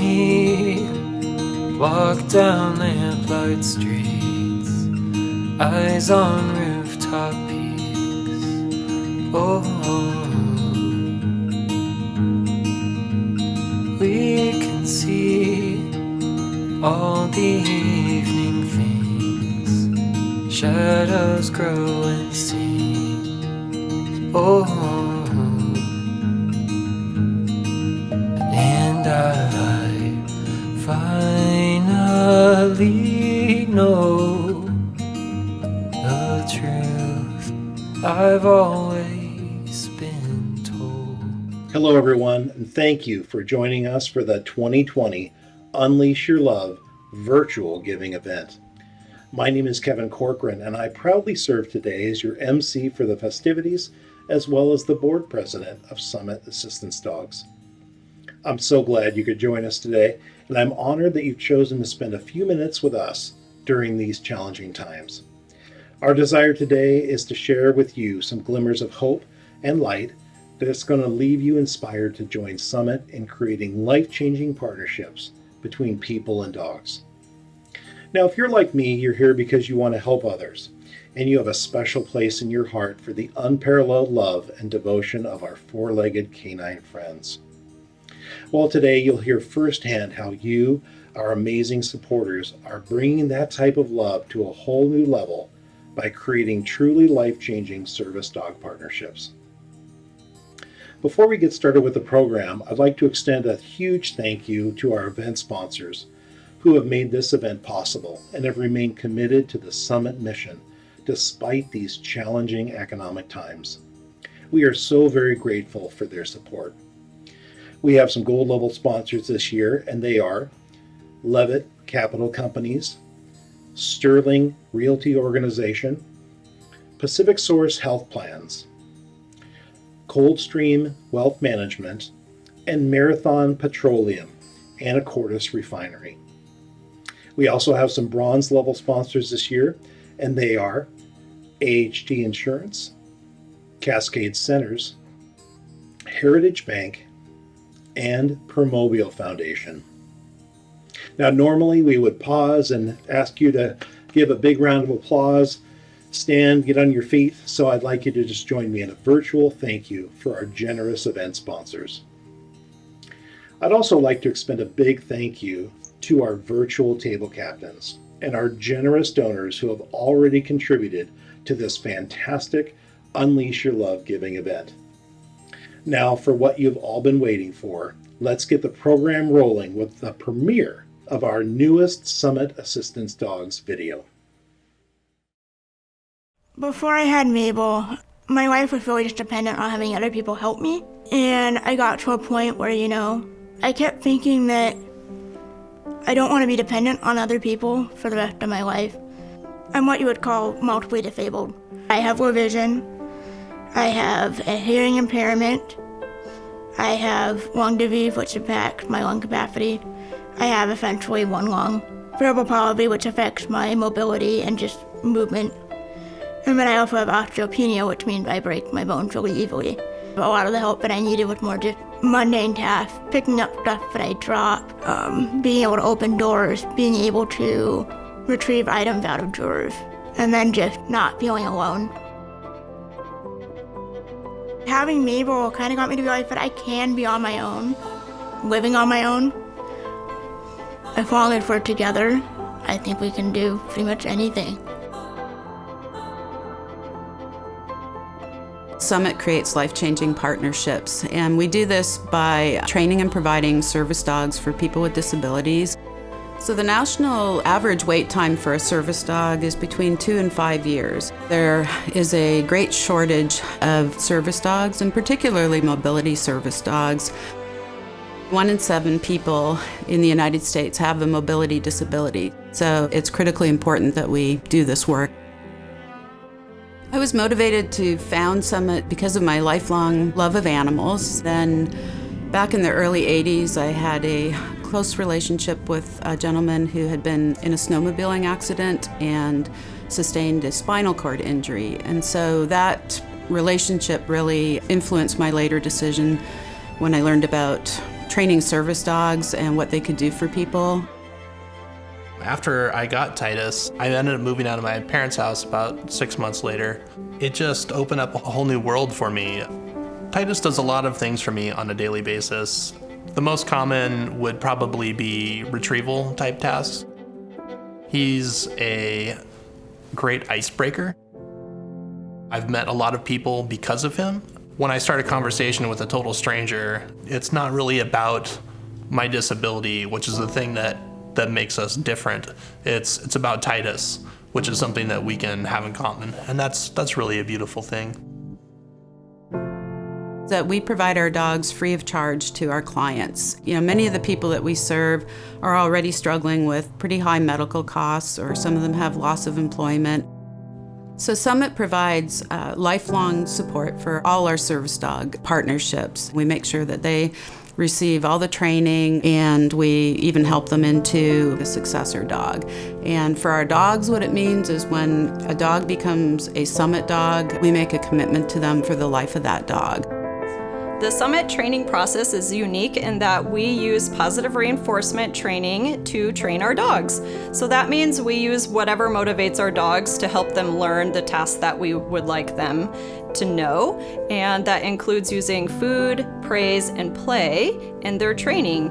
me walk down lamplight streets, eyes on rooftop peaks. Oh, we can see all the evening things, shadows grow and sing. Oh, and I finally know the truth I've always been told. Hello everyone, and thank you for joining us for the 2020 Unleash Your Love virtual giving event. My name is Kevin Corcoran, and I proudly serve today as your MC for the festivities, as well as the board president of Summit Assistance Dogs. I'm so glad you could join us today, and I'm honored that you've chosen to spend a few minutes with us during these challenging times. Our desire today is to share with you some glimmers of hope and light that's going to leave you inspired to join Summit in creating life-changing partnerships between people and dogs. Now, if you're like me, you're here because you want to help others, and you have a special place in your heart for the unparalleled love and devotion of our four-legged canine friends. Well, today you'll hear firsthand how you, our amazing supporters, are bringing that type of love to a whole new level by creating truly life-changing service dog partnerships. Before we get started with the program, I'd like to extend a huge thank you to our event sponsors who have made this event possible and have remained committed to the Summit mission despite these challenging economic times. We are so very grateful for their support. We have some gold level sponsors this year, and they are Levitt Capital Companies, Sterling Realty Organization, Pacific Source Health Plans, Coldstream Wealth Management, and Marathon Petroleum and Anacortes Refinery. We also have some bronze level sponsors this year, and they are AHT Insurance, Cascade Centers, Heritage Bank, and Permobile Foundation. Now, normally we would pause and ask you to give a big round of applause, stand, get on your feet, so I'd like you to just join me in a virtual thank you for our generous event sponsors. I'd also like to extend a big thank you to our virtual table captains and our generous donors who have already contributed to this fantastic Unleash Your Love giving event. Now, for what you've all been waiting for, let's get the program rolling with the premiere of our newest Summit Assistance Dogs video. Before I had Mabel, my life was really just dependent on having other people help me. And I got to a point where, I kept thinking that I don't want to be dependent on other people for the rest of my life. I'm what you would call multiply disabled. I have low vision. I have a hearing impairment. I have lung disease, which impacts my lung capacity. I have essentially one lung. Cerebral palsy, which affects my mobility and just movement. And then I also have osteopenia, which means I break my bones really easily. A lot of the help that I needed was more just mundane tasks, picking up stuff that I dropped, being able to open doors, being able to retrieve items out of drawers, and then just not feeling alone. Having Mabel kind of got me to realize that I can be on my own, living on my own. As long as we're together, I think we can do pretty much anything. Summit creates life-changing partnerships, and we do this by training and providing service dogs for people with disabilities. So the national average wait time for a service dog is between 2 and 5 years. There is a great shortage of service dogs, and particularly mobility service dogs. 1 in 7 people in the United States have a mobility disability, so it's critically important that we do this work. I was motivated to found Summit because of my lifelong love of animals. Then back in the early 80s, I had a close relationship with a gentleman who had been in a snowmobiling accident and sustained a spinal cord injury. And so that relationship really influenced my later decision when I learned about training service dogs and what they could do for people. After I got Titus, I ended up moving out of my parents' house about 6 months later. It just opened up a whole new world for me. Titus does a lot of things for me on a daily basis. The most common would probably be retrieval type tasks. He's a great icebreaker. I've met a lot of people because of him. When I start a conversation with a total stranger, it's not really about my disability, which is the thing that makes us different. It's about Titus, which is something that we can have in common, and that's really a beautiful thing. That we provide our dogs free of charge to our clients. Many of the people that we serve are already struggling with pretty high medical costs, or some of them have loss of employment. So Summit provides lifelong support for all our service dog partnerships. We make sure that they receive all the training, and we even help them into a successor dog. And for our dogs, what it means is when a dog becomes a Summit dog, we make a commitment to them for the life of that dog. The Summit training process is unique in that we use positive reinforcement training to train our dogs. So that means we use whatever motivates our dogs to help them learn the tasks that we would like them to know, and that includes using food, praise, and play in their training.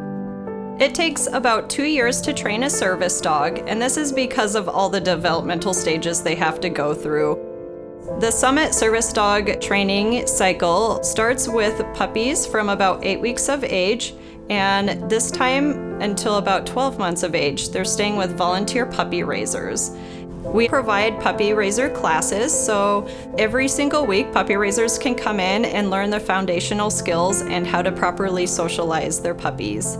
It takes about 2 years to train a service dog, and this is because of all the developmental stages they have to go through. The Summit service dog training cycle starts with puppies from about 8 weeks of age, and this time until about 12 months of age, they're staying with volunteer puppy raisers. We provide puppy raiser classes, so every single week puppy raisers can come in and learn the foundational skills and how to properly socialize their puppies.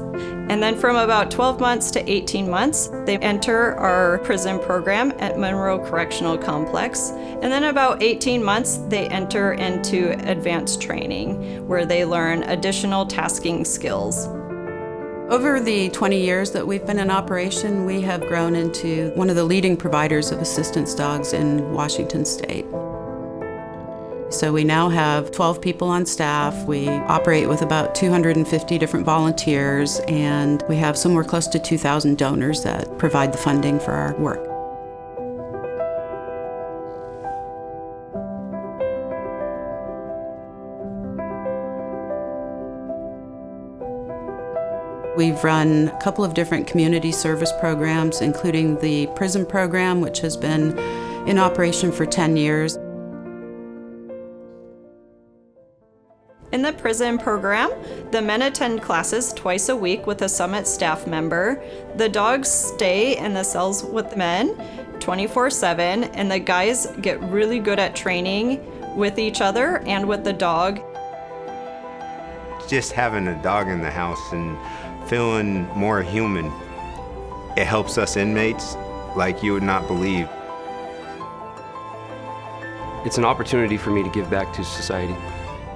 And then from about 12 months to 18 months, they enter our prison program at Monroe Correctional Complex. And then about 18 months, they enter into advanced training, where they learn additional tasking skills. Over the 20 years that we've been in operation, we have grown into one of the leading providers of assistance dogs in Washington State. So we now have 12 people on staff. We operate with about 250 different volunteers, and we have somewhere close to 2,000 donors that provide the funding for our work. We've run a couple of different community service programs, including the prison program, which has been in operation for 10 years. In the prison program, the men attend classes twice a week with a Summit staff member. The dogs stay in the cells with the men 24/7, and the guys get really good at training with each other and with the dog. Just having a dog in the house and feeling more human, it helps us inmates like you would not believe. It's an opportunity for me to give back to society,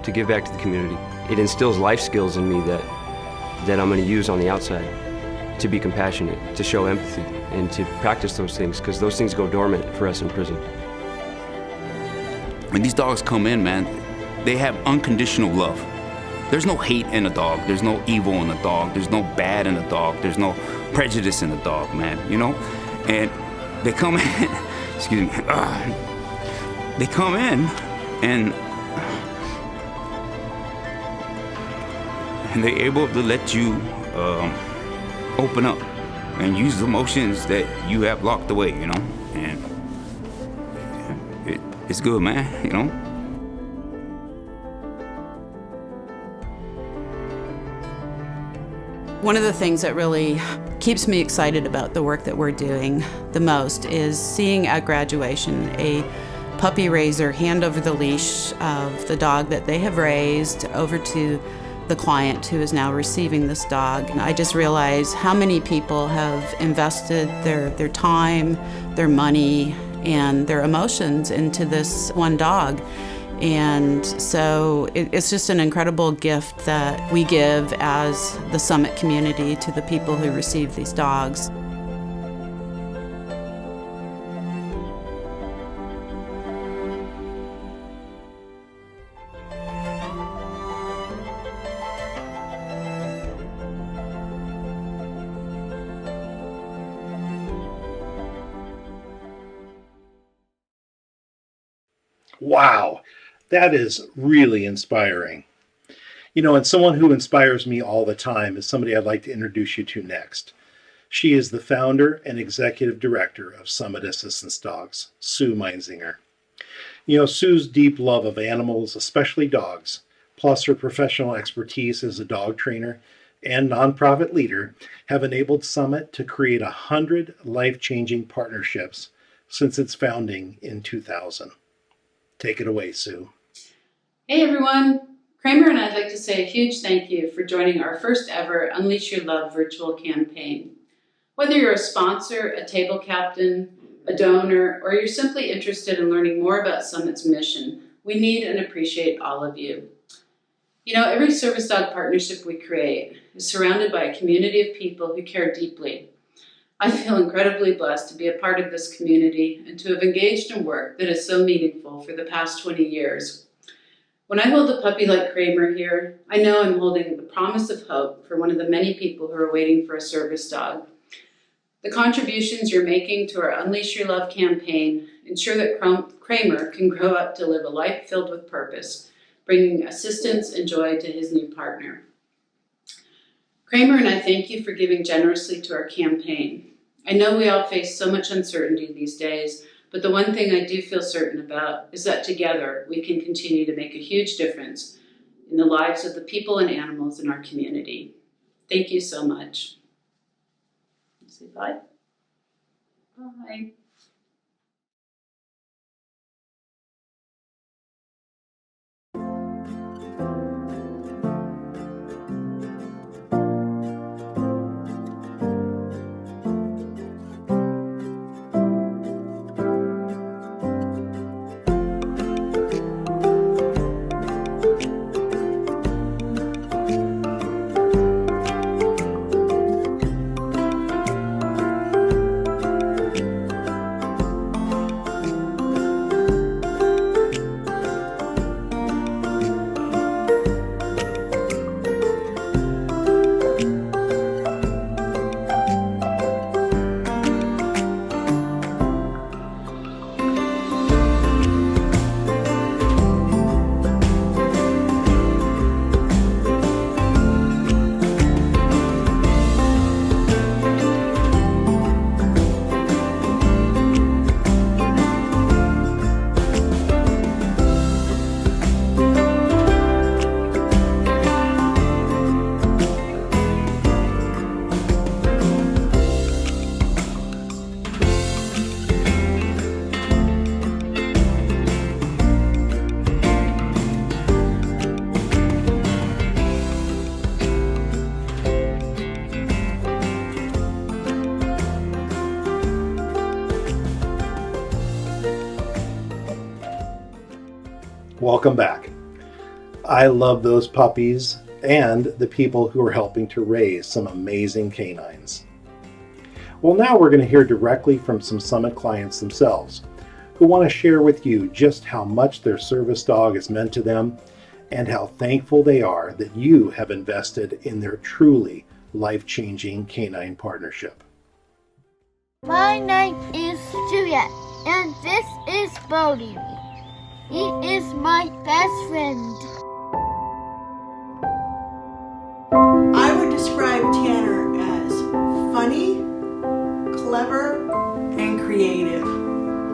to give back to the community. It instills life skills in me that I'm going to use on the outside, to be compassionate, to show empathy, and to practice those things, because those things go dormant for us in prison. When these dogs come in, man, they have unconditional love. There's no hate in a dog. There's no evil in a dog. There's no bad in a dog. There's no prejudice in a dog, man, And they come in, excuse me, they come in and they're able to let you open up and use the emotions that you have locked away, And it's good, man, One of the things that really keeps me excited about the work that we're doing the most is seeing at graduation a puppy raiser hand over the leash of the dog that they have raised over to the client who is now receiving this dog. And I just realize how many people have invested their time, their money, and their emotions into this one dog. And so it's just an incredible gift that we give as the Summit community to the people who receive these dogs. Wow, that is really inspiring. And someone who inspires me all the time is somebody I'd like to introduce you to next. She is the founder and executive director of Summit Assistance Dogs, Sue Meinzinger. Sue's deep love of animals, especially dogs, plus her professional expertise as a dog trainer and nonprofit leader, have enabled Summit to create 100 life-changing partnerships since its founding in 2000. Take it away, Sue. Hey everyone, Kramer and I'd like to say a huge thank you for joining our first ever Unleash Your Love virtual campaign. Whether you're a sponsor, a table captain, a donor, or you're simply interested in learning more about Summit's mission, we need and appreciate all of you. Every service dog partnership we create is surrounded by a community of people who care deeply. I feel incredibly blessed to be a part of this community and to have engaged in work that is so meaningful for the past 20 years. When I hold a puppy like Kramer here, I know I'm holding the promise of hope for one of the many people who are waiting for a service dog. The contributions you're making to our Unleash Your Love campaign ensure that Kramer can grow up to live a life filled with purpose, bringing assistance and joy to his new partner. Kramer and I thank you for giving generously to our campaign. I know we all face so much uncertainty these days, but the one thing I do feel certain about is that together we can continue to make a huge difference in the lives of the people and animals in our community. Thank you so much. Say bye. Bye. Welcome back. I love those puppies and the people who are helping to raise some amazing canines. Well, now we're going to hear directly from some Summit clients themselves who want to share with you just how much their service dog has meant to them and how thankful they are that you have invested in their truly life-changing canine partnership. My name is Juliet, and this is Bodie. He is my best friend. I would describe Tanner as funny, clever, and creative.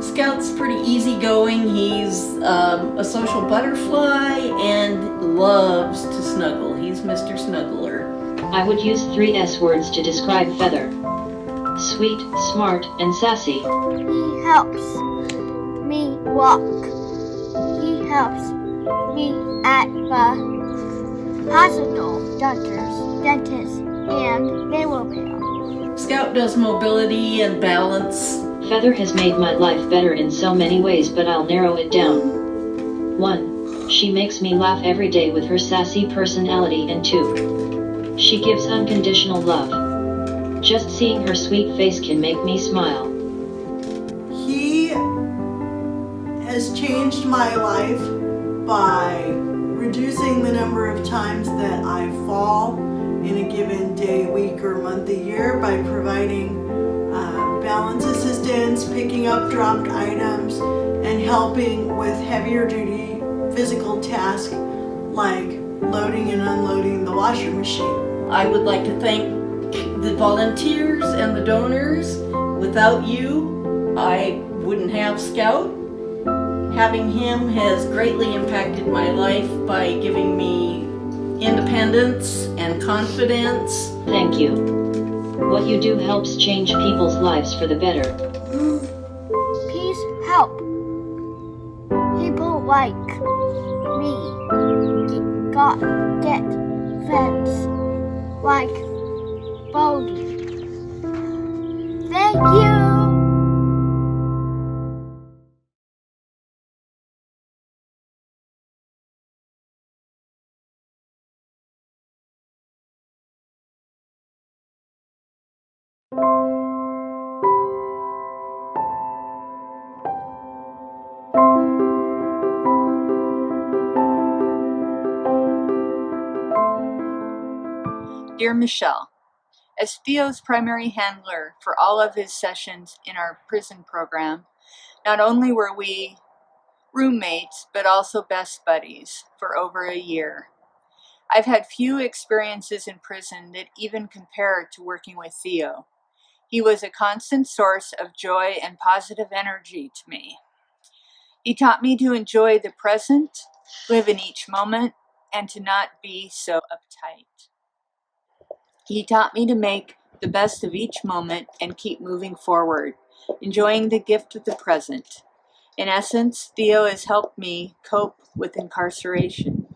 Scout's pretty easygoing. He's a social butterfly and loves to snuggle. He's Mr. Snuggler. I would use 3 S words to describe Feather. Sweet, smart, and sassy. He helps me walk. He helps me at the hospital, doctors, dentists, and they will be. Scout does mobility and balance. Feather has made my life better in so many ways, but I'll narrow it down. 1. She makes me laugh every day with her sassy personality, and 2. She gives unconditional love. Just seeing her sweet face can make me smile. He has changed my life by reducing the number of times that I fall in a given day, week, or month, a year by providing balance assistance, picking up dropped items, and helping with heavier duty physical tasks like loading and unloading the washing machine. I would like to thank the volunteers and the donors. Without you, I wouldn't have Scout. Having him has greatly impacted my life by giving me independence and confidence. Thank you. What you do helps change people's lives for the better. Please help people like me get friends like Bodie. Thank you. Dear Michelle, as Theo's primary handler for all of his sessions in our prison program, not only were we roommates, but also best buddies for over a year. I've had few experiences in prison that even compare to working with Theo. He was a constant source of joy and positive energy to me. He taught me to enjoy the present, live in each moment, and to not be so uptight. He taught me to make the best of each moment and keep moving forward, enjoying the gift of the present. In essence, Theo has helped me cope with incarceration.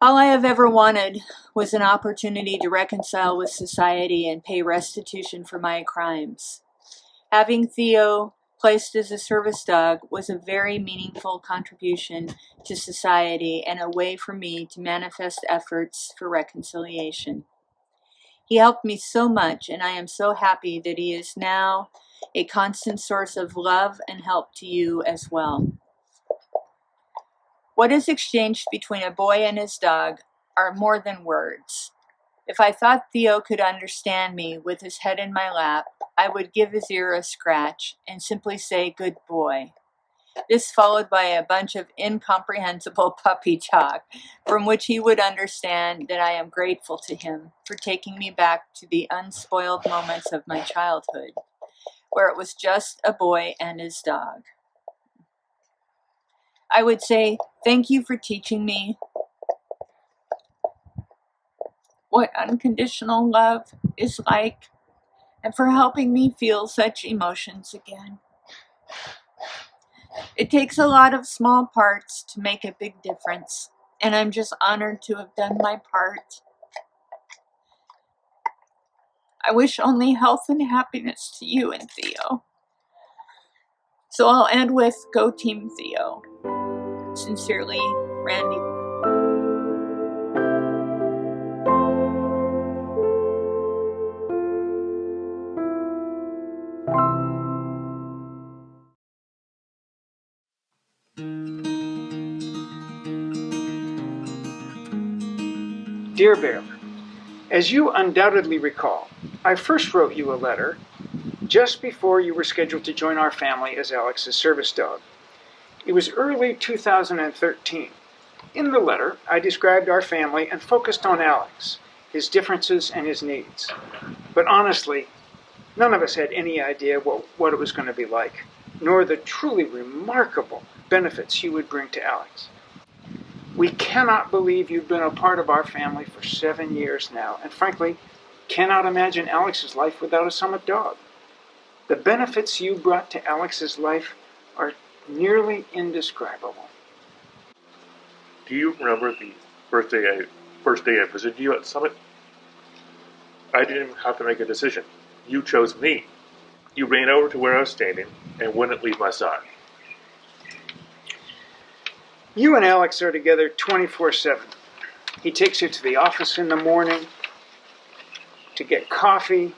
All I have ever wanted was an opportunity to reconcile with society and pay restitution for my crimes. Having Theo placed as a service dog was a very meaningful contribution to society and a way for me to manifest efforts for reconciliation. He helped me so much, and I am so happy that he is now a constant source of love and help to you as well. What is exchanged between a boy and his dog are more than words. If I thought Theo could understand me with his head in my lap, I would give his ear a scratch and simply say, "Good boy." This followed by a bunch of incomprehensible puppy talk, from which he would understand that I am grateful to him for taking me back to the unspoiled moments of my childhood, where it was just a boy and his dog. I would say, thank you for teaching me what unconditional love is like, and for helping me feel such emotions again. It takes a lot of small parts to make a big difference, and I'm just honored to have done my part. I wish only health and happiness to you and Theo. So I'll end with Go Team Theo. Sincerely, Randy. Dear Bear, as you undoubtedly recall, I first wrote you a letter just before you were scheduled to join our family as Alex's service dog. It was early 2013. In the letter, I described our family and focused on Alex, his differences and his needs. But honestly, none of us had any idea what it was going to be like, nor the truly remarkable benefits he would bring to Alex. We cannot believe you've been a part of our family for 7 years now, and frankly, cannot imagine Alex's life without a Summit dog. The benefits you brought to Alex's life are nearly indescribable. Do you remember the first day I visited you at Summit? I didn't have to make a decision. You chose me. You ran over to where I was standing and wouldn't leave my side. You and Alex are together 24/7. He takes you to the office in the morning, to get coffee,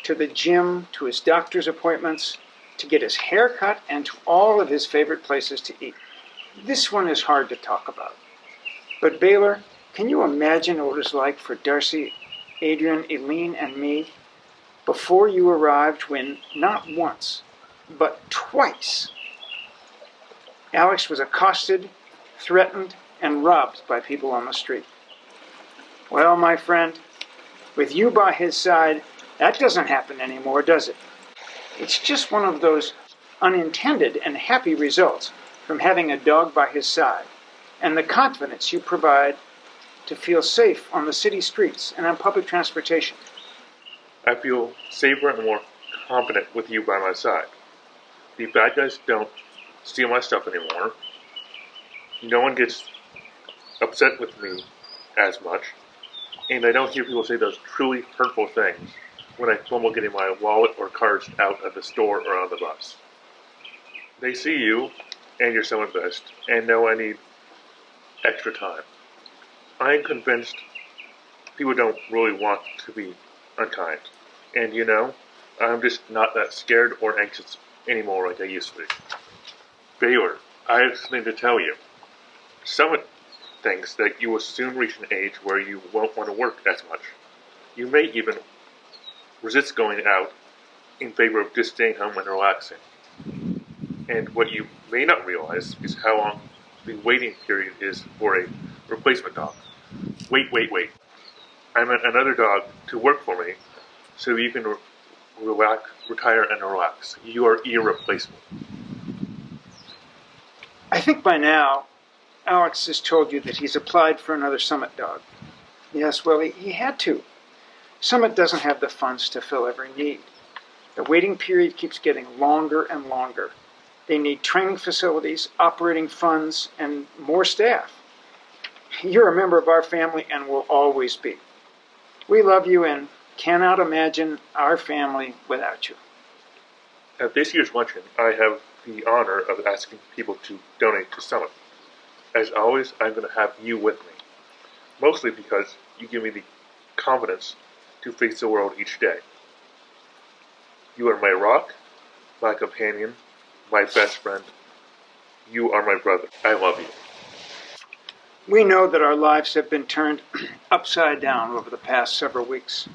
to the gym, to his doctor's appointments, to get his hair cut, and to all of his favorite places to eat. This one is hard to talk about. But Baylor, can you imagine what it was like for Darcy, Adrian, Eileen, and me? before you arrived when not once, but twice, Alex was accosted, threatened, and robbed by people on the street. Well, my friend, with you by his side, that doesn't happen anymore, does it? It's just one of those unintended and happy results from having a dog by his side, and the confidence you provide to feel safe on the city streets and on public transportation. I feel safer and more confident with you by my side. The bad guys don't steal my stuff anymore. No one gets upset with me as much. And I don't hear people say those truly hurtful things when I fumble getting my wallet or cards out of the store or on the bus. They see you and your someone best and know I need extra time. I am convinced people don't really want to be unkind. And you know, I'm just not that scared or anxious anymore like I used to be. Baylor, I have something to tell you. Summit thinks that you will soon reach an age where you won't want to work as much. You may even resist going out in favor of just staying home and relaxing. And what you may not realize is how long the waiting period is for a replacement dog. Wait. I meant another dog to work for me so you can retire and relax. You are irreplaceable. I think by now, Alex has told you that he's applied for another Summit dog. Yes, well, he had to. Summit doesn't have the funds to fill every need. The waiting period keeps getting longer and longer. They need training facilities, operating funds, and more staff. You're a member of our family and will always be. We love you and cannot imagine our family without you. At this year's luncheon, I have the honor of asking people to donate to Summit. As always, I'm going to have you with me. Mostly because you give me the confidence to face the world each day. You are my rock, my companion, my best friend. You are my brother. I love you. We know that our lives have been turned upside down over the past several weeks.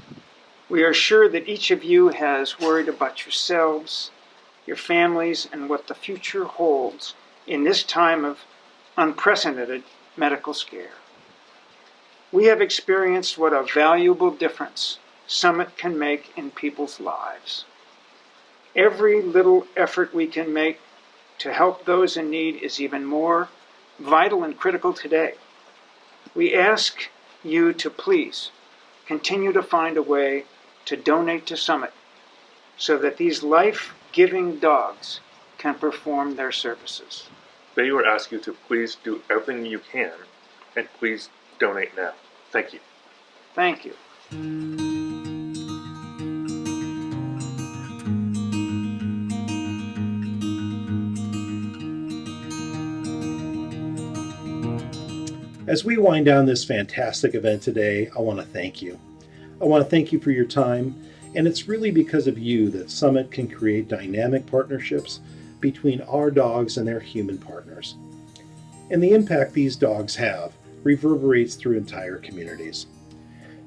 We are sure that each of you has worried about yourselves, your families, and what the future holds in this time of unprecedented medical scare. We have experienced what a valuable difference Summit can make in people's lives. Every little effort we can make to help those in need is even more vital and critical today. We ask you to please continue to find a way to donate to Summit so that these life-giving dogs can perform their services. Baylor asks you to please do everything you can, and please donate now. Thank you. Thank you. As we wind down this fantastic event today, I want to thank you. I want to thank you for your time, and it's really because of you that Summit can create dynamic partnerships between our dogs and their human partners. And the impact these dogs have reverberates through entire communities.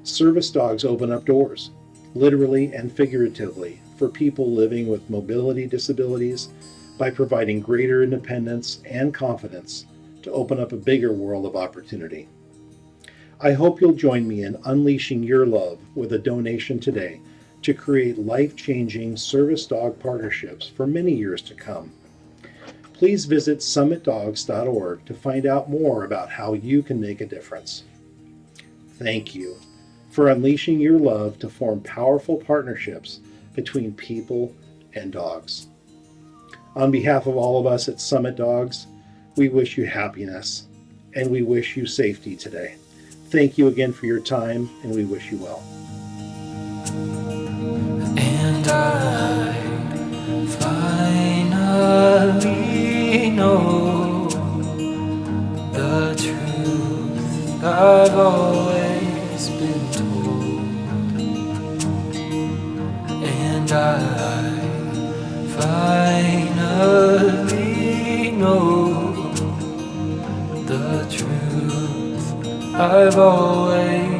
Service dogs open up doors, literally and figuratively, for people living with mobility disabilities by providing greater independence and confidence to open up a bigger world of opportunity. I hope you'll join me in unleashing your love with a donation today to create life-changing service dog partnerships for many years to come. Please visit summitdogs.org to find out more about how you can make a difference. Thank you for unleashing your love to form powerful partnerships between people and dogs. On behalf of all of us at Summit Dogs, we wish you happiness and we wish you safety today. Thank you again for your time, and we wish you well. And I finally know the truth I've always been told. And I finally know the truth I've always